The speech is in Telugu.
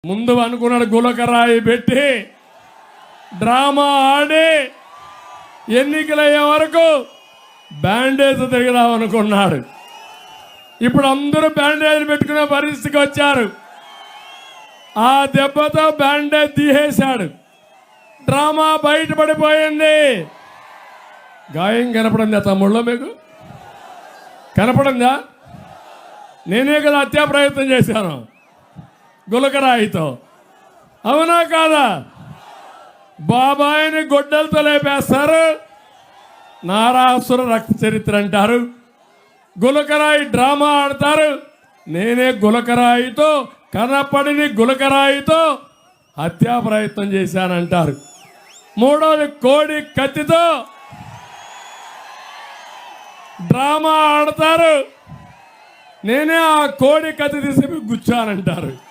ముందు అనుకున్నాడు గులకరాయి పెట్టి డ్రామా ఆడి ఎన్నికలయ్యే వరకు బ్యాండేజ్ తిరిగిదాం అనుకున్నాడు. ఇప్పుడు అందరూ బ్యాండేజ్ పెట్టుకునే పరిస్థితికి వచ్చారు. ఆ దెబ్బతో బ్యాండేజ్ తీసేశాడు. డ్రామా బయటపడిపోయింది. గాయం కనపడిందా తమ్ముళ్ళో? మీకు కనపడిందా? నేనే కదా హత్యా ప్రయత్నం చేశాను గులకరాయితో, అవునా కాదా? బాబాయిని గొడ్డలతో లేపేస్తారు, నారాసుర రక్త చరిత్ర అంటారు. గులకరాయి డ్రామా ఆడతారు. నేనే గులకరాయితో, కనపడిని గులకరాయితో హత్యా ప్రయత్నం చేశానంటారు. మూడోది కోడి కత్తితో డ్రామా ఆడతారు. నేనే ఆ కోడి కత్తి తీసి గుచ్చానంటారు.